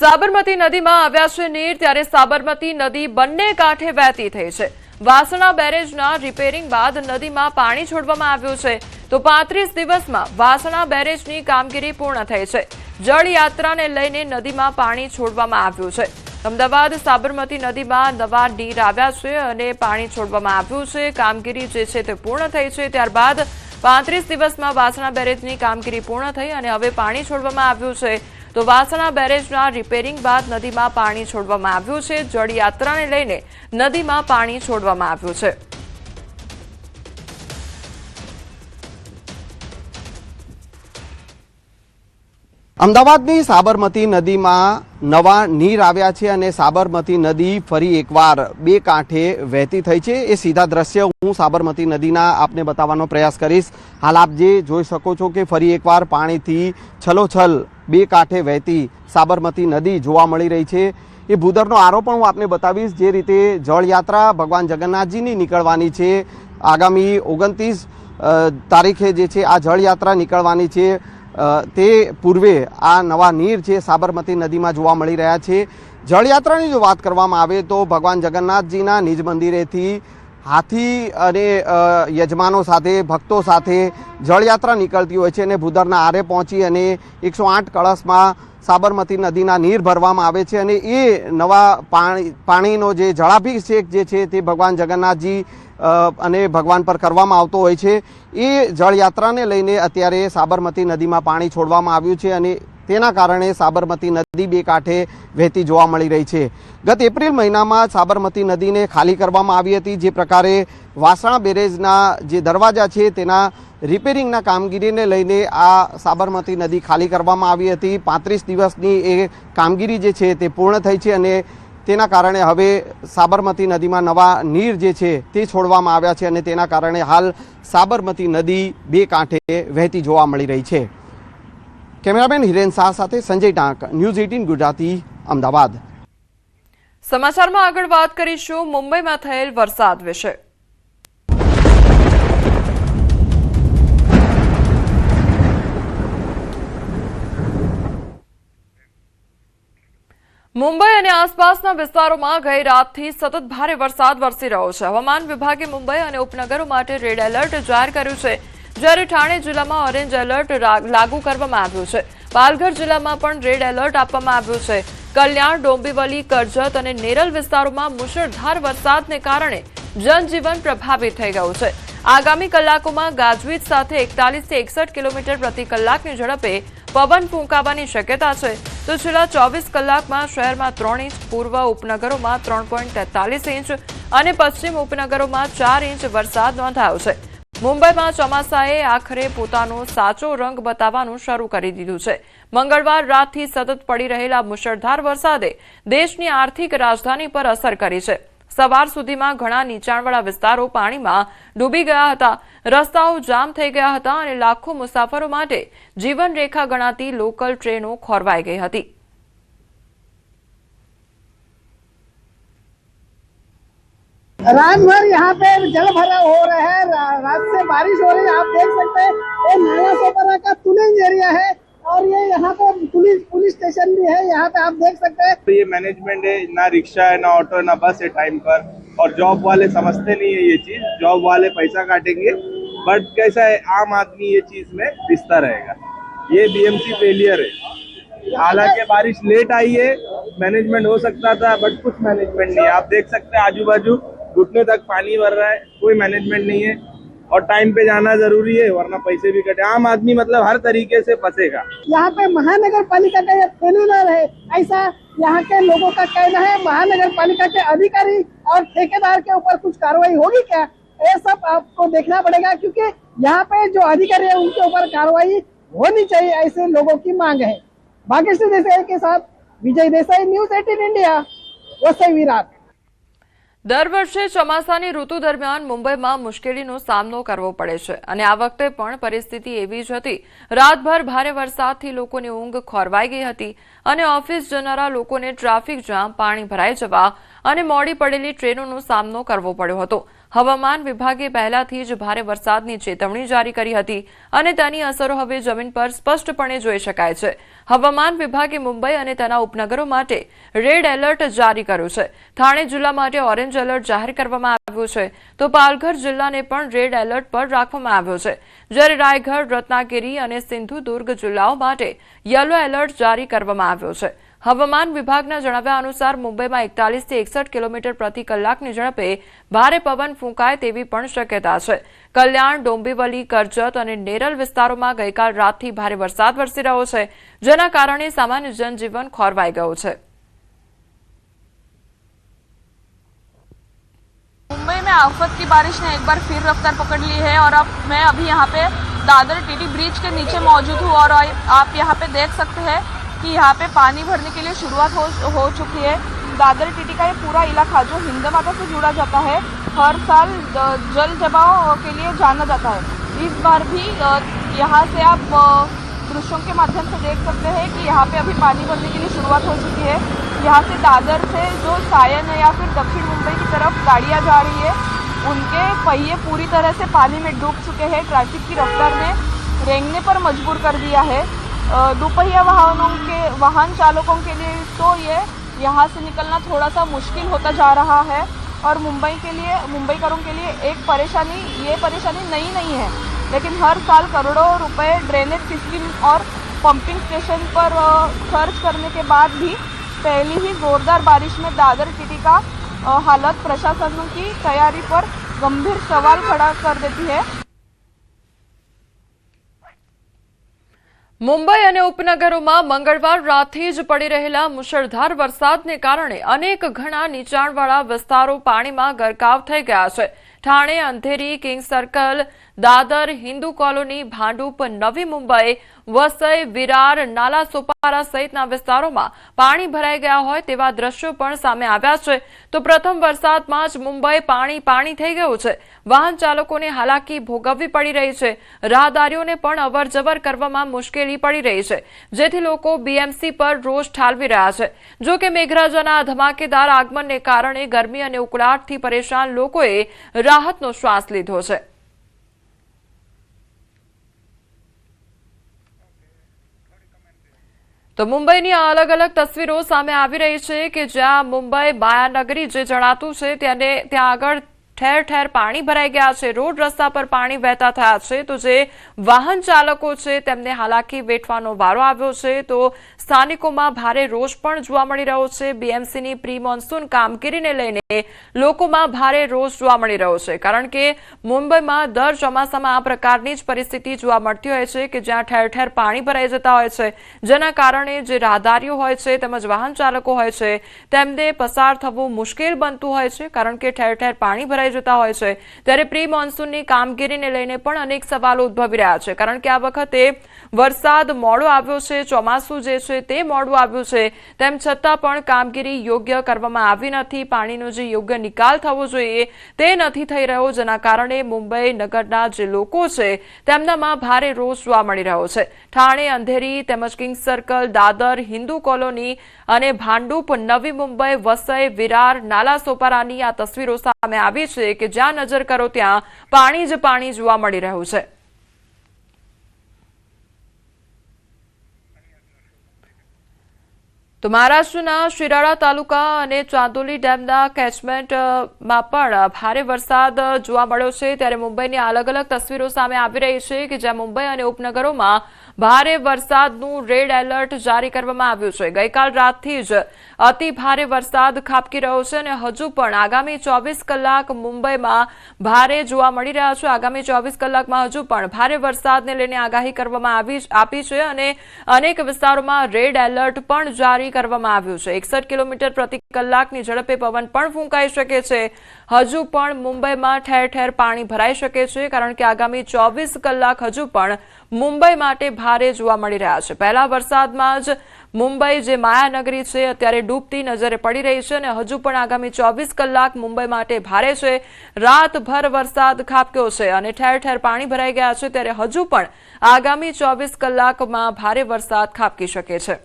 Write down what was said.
સાબરમતી નદીમાં આવ્યા છે નીર, ત્યારે સાબરમતી નદી બંને કાંઠે વહેતી થઈ છે। વાસણા બેરેજના રિપેરિંગ બાદ નદીમાં પાણી છોડવામાં આવ્યું છે, તો 35 દિવસમાં વાસણા બેરેજની કામગીરી પૂર્ણ થઈ છે। જળયાત્રાને લઈને નદીમાં પાણી છોડવામાં આવ્યું છે। અમદાવાદ સાબરમતી નદીમાં નવા નીર આવ્યા છે અને પાણી છોડવામાં આવ્યું છે। કામગીરી જે છે તે પૂર્ણ થઈ છે। ત્યારબાદ 35 દિવસમાં વાસણા બેરેજની કામગીરી પૂર્ણ થઈ અને હવે પાણી છોડવામાં આવ્યું છે। તો વાસણા બેરેજના રિપેરિંગ બાદ નદીમાં પાણી છોડવામાં આવ્યું છે। જળયાત્રાને લઈને નદીમાં પાણી છોડવામાં આવ્યું છે। અમદાવાદની સાબરમતી નદીમાં નવા નીર આવ્યા છે અને સાબરમતી નદી ફરી એકવાર બે કાંઠે વહેતી થઈ છે। એ સીધા દ્રશ્ય હું સાબરમતી નદીના આપને બતાવવાનો પ્રયાસ કરીશ। હાલ આપ જે જોઈ શકો છો કે ફરી એકવાર પાણીથી છલોછલ બે કાંઠે વહેતી સાબરમતી નદી જોવા મળી રહી છે। એ ભૂદરનો આરો પણ હું આપને બતાવીશ। જે રીતે જળયાત્રા ભગવાન જગન્નાથજીની નીકળવાની છે, આગામી 29 તારીખે જે છે આ જળયાત્રા નીકળવાની છે, તે પૂર્વે આ નવા નીર છે સાબરમતી નદીમાં જોવા મળી રહ્યા છે। જળયાત્રાની જો વાત કરવામાં આવે તો ભગવાન જગન્નાથજીના નિજ મંદિરેથી હાથી અને યજમાનો સાથે, ભક્તો સાથે જળયાત્રા નીકળતી હોય છે અને ભૂદરના આરે પહોંચી અને 108 કળશમાં સાબરમતી નદીના નીર ભરવામાં આવે છે અને એ નવા પાણીનો જે જળાભિષેક જે છે તે ભગવાન જગન્નાથજી અને ભગવાન પર કરવામાં આવતો હોય છે। એ જળયાત્રાને લઈને અત્યારે સાબરમતી નદીમાં પાણી છોડવામાં આવ્યું છે અને તેના કારણે સાબરમતી નદી બે કાંઠે વહેતી જોવા મળી રહી છે। ગત એપ્રિલ મહિનામાં સાબરમતી નદીને ખાલી કરવામાં આવી હતી। જે પ્રકારે વાસણા બેરેજના જે દરવાજા છે તેના રિપેરિંગના કામગીરીને લઈને આ સાબરમતી નદી ખાલી કરવામાં આવી હતી। 35 દિવસની એ કામગીરી જે છે તે પૂર્ણ થઈ છે અને તેના કારણે હવે સાબરમતી નદીમાં નવા નીર જે છે તે છોડવામાં આવ્યા છે અને તેના કારણે હાલ સાબરમતી નદી બે કાંઠે વહેતી જોવા મળી રહી છે। કેમેરામેન હિરેન શાહ સાથે સંજય ટાંક, ન્યૂઝ 18 ગુજરાતી, અમદાવાદ। સમાચારમાં આગળ વાત કરીશું મુંબઈમાં થયેલ વરસાદ વિશે। મુંબઈ અને આસપાસના વિસ્તારોમાં ગઈ રાતથી સતત ભારે વરસાદ વરસી રહ્યો છે। હવામાન વિભાગે મુંબઈ અને ઉપનગરો માટે રેડ એલર્ટ જાહેર કર્યું છે, જ્યારે ઠાણે જિલ્લામાં ઓરેન્જ એલર્ટ લાગુ કરવામાં આવ્યું છે। પાલઘર જિલ્લામાં પણ રેડ એલર્ટ આપવામાં આવ્યું છે। કલ્યાણ, ડોંબિવલી, કરજત અને નેરલ વિસ્તારોમાં મુશળધાર વરસાદને કારણે જનજીવન પ્રભાવિત થઈ ગયું છે। આગામી કલાકોમાં ગાજવીજ સાથે 41 થી 61 કિલોમીટર પ્રતિ કલાકની ઝડપે પવન ફૂંકાવાની શક્યતા છે। તો છેલ્લા 24 કલાકમાં શહેરમાં 3 ઇંચ, પૂર્વ ઉપનગરોમાં 3.43 ઇંચ અને પશ્ચિમ ઉપનગરોમાં 4 ઇંચ વરસાદ નોંધાયો છે। મુંબઈમાં ચોમાસાએ આખરે પોતાનો સાચો રંગ બતાવવાનું શરૂ કરી દીધું છે। મંગળવાર રાતથી સતત પડી રહેલા મુશળધાર વરસાદે દેશની આર્થિક રાજધાની પર અસર કરી છે। સવાર સુધીમાં ઘણા નીચાણવાળા વિસ્તારો પાણીમાં ડૂબી ગયા હતા, રસ્તાઓ જામ થઈ ગયા હતા અને લાખો મુસાફરો માટે જીવનરેખા ગણાતી લોકલ ટ્રેનો ખોરવાઈ ગઈ હતી। रात भर यहाँ पे जल भरा हो रहा है, रात से बारिश हो रही है। आप देख सकते हैं ये नाला सोपारा का तुलेंज एरिया है और ये यहाँ पे पुलिस स्टेशन भी है। यहाँ पे आप देख सकते हैं ये मैनेजमेंट है, ना रिक्शा है, ना ऑटो, ना बस है टाइम पर। और जॉब वाले समझते नहीं है ये चीज। जॉब वाले पैसा काटेंगे, बट कैसा है आम आदमी ये चीज में पिसता रहेगा। ये बीएमसी फेलियर है। हालांकि बारिश लेट आई है, मैनेजमेंट हो सकता था, बट कुछ मैनेजमेंट नहीं है। आप देख सकते हैं आजू बाजू घुटने तक पानी भर रहा है, कोई मैनेजमेंट नहीं है। और टाइम पे जाना जरूरी है, वरना पैसे भी कटे। आम आदमी मतलब हर तरीके से फंसेगा। यहाँ पे महानगर पालिका का फेल्यूर है, ऐसा यहाँ के लोगों का कहना है। महानगर पालिका के अधिकारी और ठेकेदार के ऊपर कुछ कार्रवाई होगी क्या, ये सब आपको देखना पड़ेगा, क्योंकि यहाँ पे जो अधिकारी है उनके ऊपर कार्रवाई होनी चाहिए, ऐसे लोगों की मांग है। भाग्यश्री देसाई के साथ विजय देसाई, न्यूज़ 18 इंडिया, वसई विरार। દર વર્ષે ચોમાસાની ઋતુ દરમિયાન મુંબઈમાં મુશ્કેલીનો સામનો કરવો પડે છે અને આ વખતે પણ પરિસ્થિતિ એવી જ હતી। રાતભર ભારે વરસાદથી લોકોની ઊંઘ ખોરવાઈ ગઈ હતી અને ઓફિસ જનારા લોકોને ટ્રાફિક જામ, પાણી ભરાઈ જવા અને મોડી પડેલી ટ્રેનોનો સામનો કરવો પડ્યો હતો। હવામાન વિભાગે પહેલાથી જ ભારે વરસાદની ચેતવણી જારી કરી હતી અને તેની અસરો હવે જમીન પર સ્પષ્ટપણે જોઈ શકાય છે. હવામાન વિભાગે મુંબઈ અને તેના ઉપનગરો માટે રેડ એલર્ટ જારી કર્યું છે. થાણે જિલ્લા માટે ઓરેન્જ એલર્ટ જાહેર કરવામાં આવ્યું છે, તો પાલઘર જિલ્લાને પણ રેડ એલર્ટ પર રાખવામાં આવ્યો છે, જ્યારે રાયગઢ, રત્નાગીરી અને સિંધુદુર્ગ જિલ્લાઓ માટે યલો એલર્ટ જારી કરવામાં આવ્યો છે. હવામાન વિભાગના જણાવ્યા અનુસાર મુંબઈમાં 41 થી 61 કિલોમીટર પ્રતિ કલાકની ઝડપે ભારે પવન ફૂંકાય તેવી પણ શક્યતા છે. કલ્યાણ, ડોંબિવલી, કરજત અને નેરલ વિસ્તારોમાં ગઈકાલ રાતથી ભારે વરસાદ વરસી રહ્યો છે, જેના કારણે સામાન્ય જનજીવન ખોરવાઈ ગયું છે. मुंबई में आफत की बारिश ने एक बार फिर रफ्तार पकड़ ली है और अब मैं अभी यहाँ पे दादर टीटी ब्रिज के नीचे मौजूद हूँ और आप यहाँ पे देख सकते हैं कि यहाँ पे पानी भरने के लिए शुरुआत हो चुकी है. दादर टीटी का ये पूरा इलाका जो हिंद माता से जुड़ा जाता है, हर साल जल जमाव के लिए जाना जाता है. इस बार भी यहाँ से आप दृश्यों के माध्यम से देख सकते हैं कि यहाँ पे अभी पानी भरने के लिए शुरुआत हो चुकी है. यहाँ से दादर से जो सायन या फिर दक्षिण मुंबई की तरफ गाड़ियाँ जा रही है, उनके पहिए पूरी तरह से पानी में डूब चुके हैं. ट्रैफिक की रफ्तार ने रेंगने पर मजबूर कर दिया है. दोपहिया वाहन चालकों के लिए तो ये यहाँ से निकलना थोड़ा सा मुश्किल होता जा रहा है और मुंबईकरों के लिए ये परेशानी नई नहीं है, लेकिन हर साल करोड़ों रुपए ड्रेनेज सिस्टम और पंपिंग स्टेशन पर खर्च करने के बाद भी पहली ही जोरदार बारिश में दादर टीटी का हालत प्रशासन की तैयारी पर गंभीर सवाल खड़ा कर देती है. મુંબઈ અને ઉપનગરોમાં મંગળવાર રાતથી જ પડી રહેલા મુશળધાર વરસાદને કારણે અનેક ઘણા નીચાણવાળા વિસ્તારો પાણીમાં ગરકાવ થઈ ગયા છે. ઠાણે, અંધેરી, કિંગ સર્કલ, દાદર, હિન્દુ કોલોની, ભાંડુપ, નવી મુંબઈ, વસઈ, વિરાર, નાલા સોપારા સહિતના વિસ્તારોમાં પાણી ભરાઈ ગયા હોય તેવા દ્રશ્યો પણ સામે આવ્યા છે. તો પ્રથમ વરસાદમાં જ મુંબઈ પાણી થઈ ગયું છે. વાહન ચાલકોને હાલાકી ભોગવવી પડી રહી છે. રાહદારીઓને પણ અવરજવર કરવામાં મુશ્કેલી પડી રહી છે, જેથી લોકો બીએમસી પર રોષ ઠાલવી રહ્યા છે. જો કે મેઘરાજાના ધમાકેદાર આગમનને કારણે ગરમી અને ઉકળાટથી પરેશાન લોકોએ રાહતનો શ્વાસ લીધો છે. તો મુંબઈની અલગ અલગ તસવીરો સામે આવી રહી છે કે જ્યાં મુંબઈ માયાનગરી જે જણાતું છે ત્યાં આગળ ઠેર ઠેર પાણી ભરાઈ ગયા છે. રોડ રસ્તા પર પાણી વહેતા થયા છે. તો જે વાહન ચાલકો છે તેમને હાલાકી વેઠવાનો વારો આવ્યો છે. તો સ્થાનિકોમાં ભારે રોષ પણ જોવા મળી રહ્યો છે. બીએમસીની પ્રી મોન્સૂન કામગીરીને લઈને લોકોમાં ભારે રોષ જોવા મળી રહ્યો છે, કારણ કે મુંબઈમાં દર ચોમાસામાં આ પ્રકારની જ પરિસ્થિતિ જોવા મળતી હોય છે કે જ્યાં ઠેર ઠેર પાણી ભરાઈ જતા હોય છે, જેના કારણે જે રાહદારીઓ હોય છે તેમજ વાહન ચાલકો હોય છે તેમને પસાર થવું મુશ્કેલ બનતું હોય છે, કારણ કે ઠેર ઠેર પાણી ભરાઈ જતા હોય છે. ત્યારે પ્રી મોન્સૂનની કામગીરીને લઈને પણ અનેક સવાલો ઉદ્ભવી રહ્યા છે, કારણ કે આ વખતે વરસાદ મોડો આવ્યો છે, ચોમાસું જે છે તે મોડું આવ્યું છે, તેમ છતાં પણ કામગીરી યોગ્ય કરવામાં આવી નથી. પાણીનો જે યોગ્ય નિકાલ થવો જોઈએ તે નથી થઈ રહ્યો, જેના કારણે મુંબઈ નગરના જે લોકો છે તેમનામાં ભારે રોષ જોવા મળી રહ્યો છે. ઠાણે, અંધેરી તેમજ કિંગ સર્કલ, દાદર, હિન્દુ કોલોની અને ભાંડુપ, નવી મુંબઈ, વસઈ, વિરાર, નાલા સોપારાની આ તસવીરો સામે આવી છે કે જ્યાં નજર કરો ત્યાં પાણી જ પાણી જોવા મળી રહ્યું છે. તો મહારાષ્ટ્રના શિરાળા તાલુકા અને ચાંદોલી ડેમના કેચમેન્ટમાં પણ ભારે વરસાદ જોવા મળ્યો છે. ત્યારે મુંબઈની અલગ અલગ તસવીરો સામે આવી રહી છે કે જ્યાં મુંબઈ અને ઉપનગરોમાં ભારે વરસાદનું રેડ એલર્ટ જારી કરવામાં આવ્યું છે. ગઈકાલ રાતથી જ અતિ ભારે વરસાદ ખાબકી રહ્યો છે અને હજુ પણ આગામી 24 કલાક મુંબઈમાં ભારે જોવા મળી રહ્યા છે. આગામી 24 કલાકમાં હજુ પણ ભારે વરસાદને લઈને આગાહી કરવામાં આપી છે અને અનેક વિસ્તારોમાં રેડ એલર્ટ પણ જારી કરવામાં આવ્યું છે. 61 કિલોમીટર પ્રતિ કલાકની ઝડપે પવન પણ ફૂંકાઈ શકે છે. હજુ પણ મુંબઈમાં ઠેર ઠેર પાણી ભરાઈ શકે છે, કારણ કે આગામી 24 કલાક હજુ પણ મુંબઈ માટે ભારે જોવા મળી રહ્યા છે. પહેલા વરસાદમાં જ મુંબઈ જે માયાનગરી છે અત્યારે ડૂબતી નજરે પડી રહી છે અને હજુ પણ આગામી 24 કલાક મુંબઈ માટે ભારે છે. રાતભર વરસાદ ખાબક્યો છે અને ઠેર ઠેર પાણી ભરાઈ ગયા છે. ત્યારે હજુ પણ આગામી 24 કલાકમાં ભારે વરસાદ ખાબકી શકે છે.